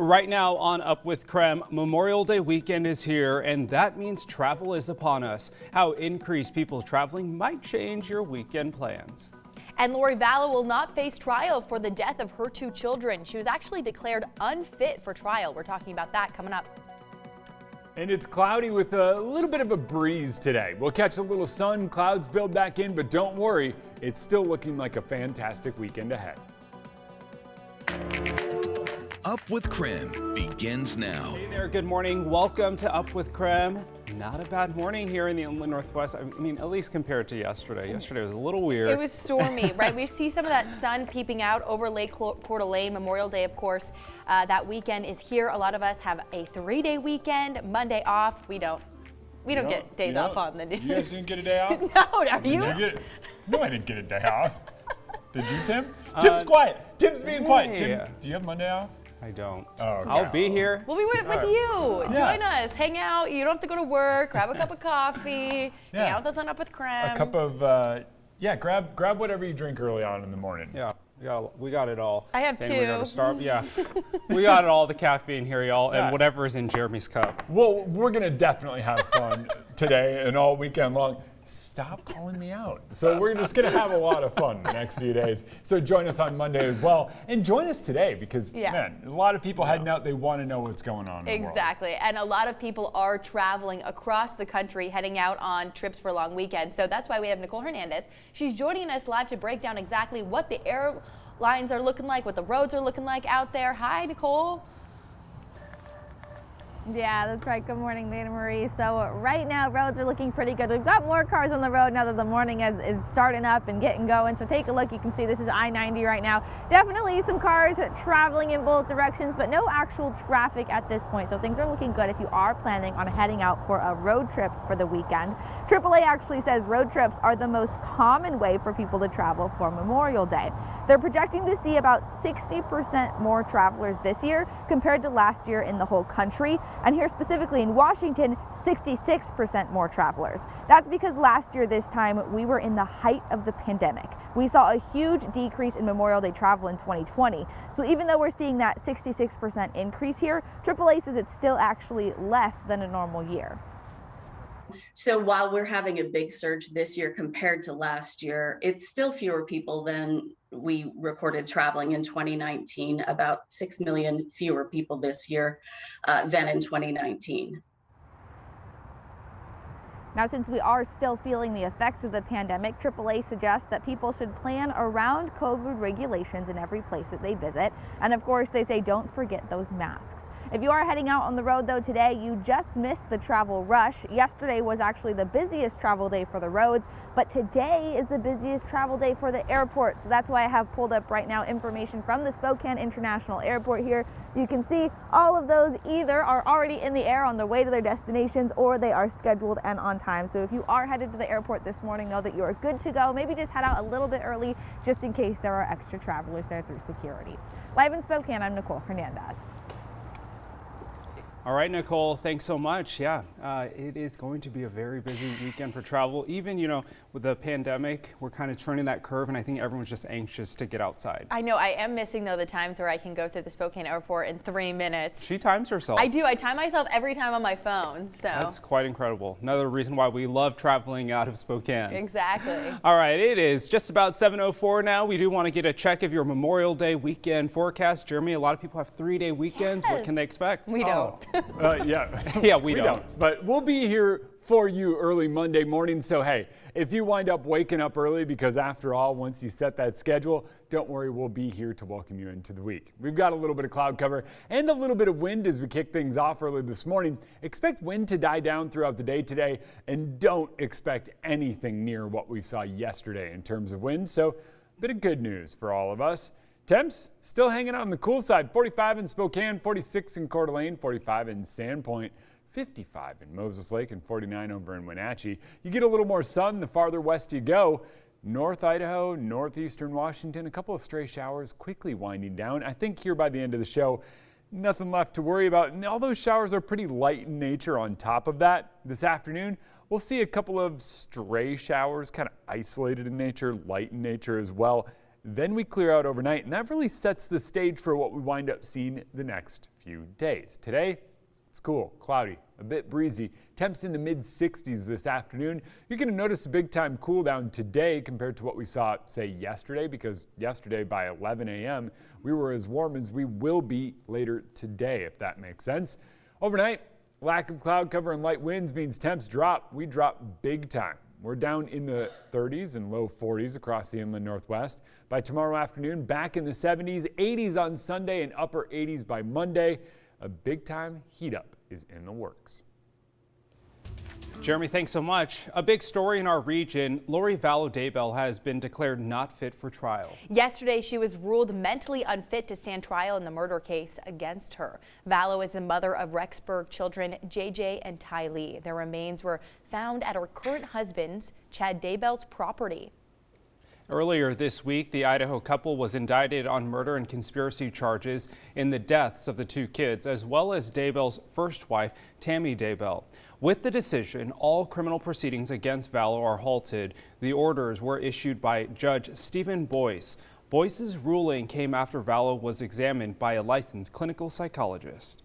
Right now on Up with KREM, Memorial Day weekend is here, and that means travel is upon us. How increased people traveling might change your weekend plans. And Lori Vallow will not face trial for the death of her two children. She was actually declared unfit for trial. We're talking about that coming up. And it's cloudy with a little bit of a breeze today. We'll catch a little sun, clouds build back in, but don't worry, it's still looking like a fantastic weekend ahead. Up with KREM begins now. Hey there, good morning. Welcome to Up with KREM. Not a bad morning here in the inland northwest. I mean, at least compared to yesterday. Yesterday was a little weird. It was stormy, right? We see some of that sun peeping out over Lake Coeur d'Alene. Memorial Day, of course, that weekend is here. A lot of us have a 3-day weekend, Monday off. We don't get days off on the news. You guys didn't get a day off? No, are you? No, I didn't get a day off. Did you, Tim? Tim's quiet. Tim's being quiet. Tim, do you have Monday off? I don't. Oh, okay. I'll be here. We'll be with you. Yeah. Join us. Hang out. You don't have to go to work. Grab a cup of coffee. Hang out with us on Up with KREM. A cup of, grab whatever you drink early on in the morning. Yeah, we got it all. I have Then two. We got to start. Yeah, we got it all. The caffeine here, y'all, and whatever is in Jeremy's cup. Well, we're gonna definitely have fun today and all weekend long. Stop calling me out. So we're just gonna have a lot of fun the next few days. So join us on Monday as well, and join us today because man, a lot of people heading out. They want to know what's going on. In the world. Exactly, and a lot of people are traveling across the country, heading out on trips for long weekends. So that's why we have Nicole Hernandez. She's joining us live to break down exactly what the airlines are looking like, what the roads are looking like out there. Hi, Nicole. Yeah, that's right. Good morning, Lena Marie. So right now, roads are looking pretty good. We've got more cars on the road now that the morning is starting up and getting going. So take a look. You can see this is I-90 right now. Definitely some cars traveling in both directions, but no actual traffic at this point. So things are looking good if you are planning on heading out for a road trip for the weekend. AAA actually says road trips are the most common way for people to travel for Memorial Day. They're projecting to see about 60% more travelers this year compared to last year in the whole country. And here specifically in Washington, 66% more travelers. That's because last year this time we were in the height of the pandemic. We saw a huge decrease in Memorial Day travel in 2020. So even though we're seeing that 66% increase here, AAA says it's still actually less than a normal year. So while we're having a big surge this year compared to last year, it's still fewer people than we recorded traveling in 2019, about 6 million fewer people this year than in 2019. Now, since we are still feeling the effects of the pandemic, AAA suggests that people should plan around COVID regulations in every place that they visit. And of course, they say don't forget those masks. If you are heading out on the road though today, you just missed the travel rush. Yesterday was actually the busiest travel day for the roads, but today is the busiest travel day for the airport. So that's why I have pulled up right now information from the Spokane International Airport here. You can see all of those either are already in the air on their way to their destinations or they are scheduled and on time. So if you are headed to the airport this morning, know that you are good to go. Maybe just head out a little bit early just in case there are extra travelers there through security. Live in Spokane, I'm Nicole Hernandez. All right, Nicole, thanks so much. Yeah, it is going to be a very busy weekend for travel. Even, with the pandemic, we're kind of turning that curve, and I think everyone's just anxious to get outside. I know. I am missing, though, the times where I can go through the Spokane airport in 3 minutes. She times herself. I do. I time myself every time on my phone. So that's quite incredible. Another reason why we love traveling out of Spokane. Exactly. All right, it is just about 7:04 now. We do want to get a check of your Memorial Day weekend forecast. Jeremy, a lot of people have 3-day weekends. Yes. What can they expect? We don't. Yeah, we don't. But we'll be here for you early Monday morning. So, hey, if you wind up waking up early, because after all, once you set that schedule, don't worry, we'll be here to welcome you into the week. We've got a little bit of cloud cover and a little bit of wind as we kick things off early this morning. Expect wind to die down throughout the day today, and don't expect anything near what we saw yesterday in terms of wind. So, a bit of good news for all of us. Temps still hanging out on the cool side. 45 in Spokane, 46 in Coeur d'Alene, 45 in Sandpoint, 55 in Moses Lake, and 49 over in Wenatchee. You get a little more sun the farther west you go. North Idaho, northeastern Washington, a couple of stray showers quickly winding down. I think here by the end of the show, nothing left to worry about. And all those showers are pretty light in nature on top of that. This afternoon, we'll see a couple of stray showers, kind of isolated in nature, light in nature as well. Then we clear out overnight, and that really sets the stage for what we wind up seeing the next few few days. Today, it's cool, cloudy, a bit breezy. Temps in the mid-60s this afternoon. You're going to notice a big-time cool down today compared to what we saw, say, yesterday, because yesterday by 11 a.m. we were as warm as we will be later today, if that makes sense. Overnight, lack of cloud cover and light winds means temps drop. We drop big time. We're down in the 30s and low 40s across the inland northwest. By tomorrow afternoon, back in the 70s, 80s on Sunday, and upper 80s by Monday. A big-time heat up is in the works. Jeremy, thanks so much. A big story in our region. Lori Vallow Daybell has been declared not fit for trial. Yesterday, she was ruled mentally unfit to stand trial in the murder case against her. Vallow is the mother of Rexburg children JJ and Ty Lee. Their remains were found at her current husband's, Chad Daybell's, property. Earlier this week, the Idaho couple was indicted on murder and conspiracy charges in the deaths of the two kids, as well as Daybell's first wife, Tammy Daybell. With the decision, all criminal proceedings against Vallow are halted. The orders were issued by Judge Stephen Boyce. Boyce's ruling came after Vallow was examined by a licensed clinical psychologist.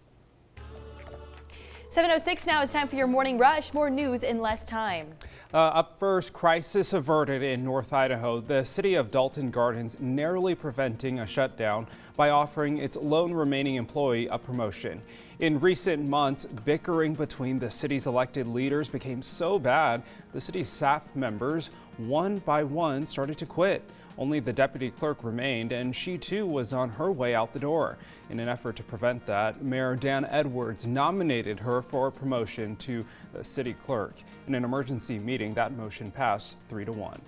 7:06 now, it's time for your morning rush. More news in less time. Up first, crisis averted in North Idaho. The city of Dalton Gardens narrowly preventing a shutdown by offering its lone remaining employee a promotion. In recent months, bickering between the city's elected leaders became so bad, the city's staff members, one by one, started to quit. Only the deputy clerk remained, and she too was on her way out the door. In an effort to prevent that, Mayor Dan Edwards nominated her for a promotion to the city clerk. In an emergency meeting, that motion passed 3-1.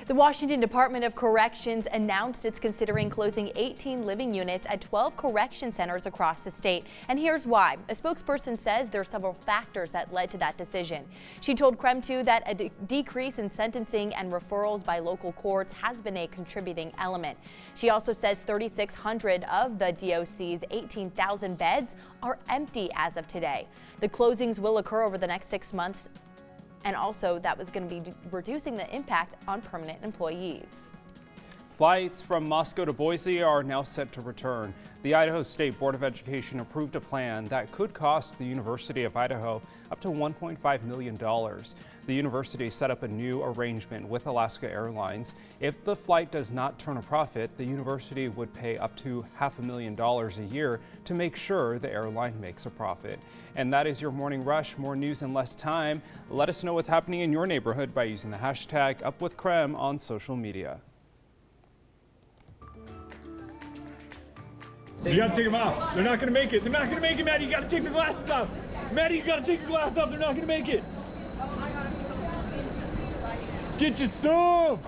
The Washington Department of Corrections announced it's considering closing 18 living units at 12 correction centers across the state. And here's why. A spokesperson says there are several factors that led to that decision. She told KREM 2 that a decrease in sentencing and referrals by local courts has been a contributing element. She also says 3,600 of the DOC's 18,000 beds are empty as of today. The closings will occur over the next 6 months. And also that was going to be reducing the impact on permanent employees. Flights from Moscow to Boise are now set to return. The Idaho State Board of Education approved a plan that could cost the University of Idaho up to $1.5 million. The university set up a new arrangement with Alaska Airlines. If the flight does not turn a profit, the university would pay up to $500,000 a year to make sure the airline makes a profit. And that is your morning rush. More news in less time. Let us know what's happening in your neighborhood by using the hashtag #UpWithKREM on social media. You gotta take them off. They're not gonna make it. They're not gonna make it, Maddie. You gotta take the glasses off. Maddie, you gotta take your glasses off. They're not gonna make it. Get your some.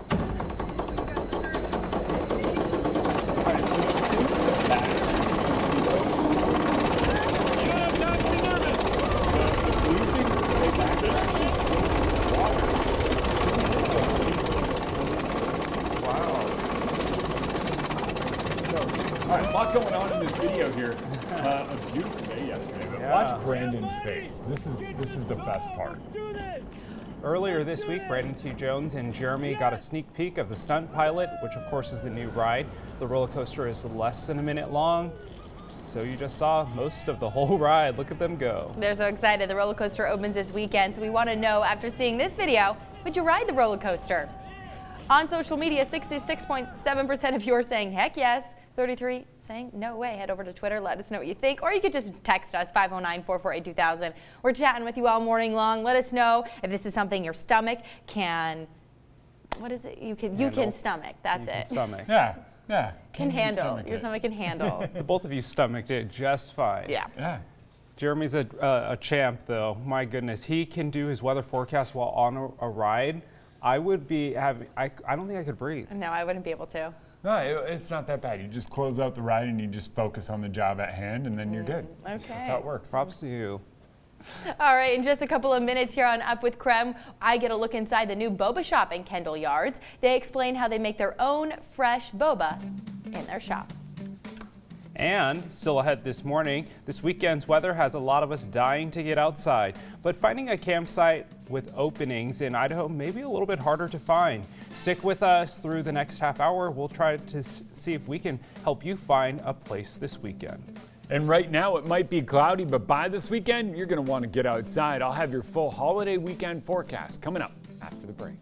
All right, a lot going on in this video here. A beautiful day yesterday, but watch Brandon's face. This is the best part. Earlier this week, Brandon T. Jones and Jeremy got a sneak peek of the Stunt Pilot, which of course is the new ride. The roller coaster is less than a minute long, so you just saw most of the whole ride. Look at them go. They're so excited. The roller coaster opens this weekend, so we want to know, after seeing this video, would you ride the roller coaster? On social media, 66.7% of you are saying heck yes, 33% saying no way. Head over to Twitter, let us know what you think, or you could just text us 509-448-2000. We're chatting with you all morning long. Let us know if this is something your stomach can, what is it? You can stomach. That's it. Stomach. Yeah. Can handle. Your stomach can handle. The both of you stomached it just fine. Yeah. Jeremy's a champ, though. My goodness, he can do his weather forecast while on a ride. I would be having. I don't think I could breathe. No, I wouldn't be able to. No, it's not that bad. You just close out the ride and you just focus on the job at hand, and then you're good. Okay. That's how it works. Props to you. All right, in just a couple of minutes here on Up with KREM, I get a look inside the new boba shop in Kendall Yards. They explain how they make their own fresh boba in their shop. And still ahead this morning, this weekend's weather has a lot of us dying to get outside, but finding a campsite with openings in Idaho may be a little bit harder to find. Stick with us through the next half hour. We'll try to see if we can help you find a place this weekend. And right now it might be cloudy, but by this weekend, you're going to want to get outside. I'll have your full holiday weekend forecast coming up after the break.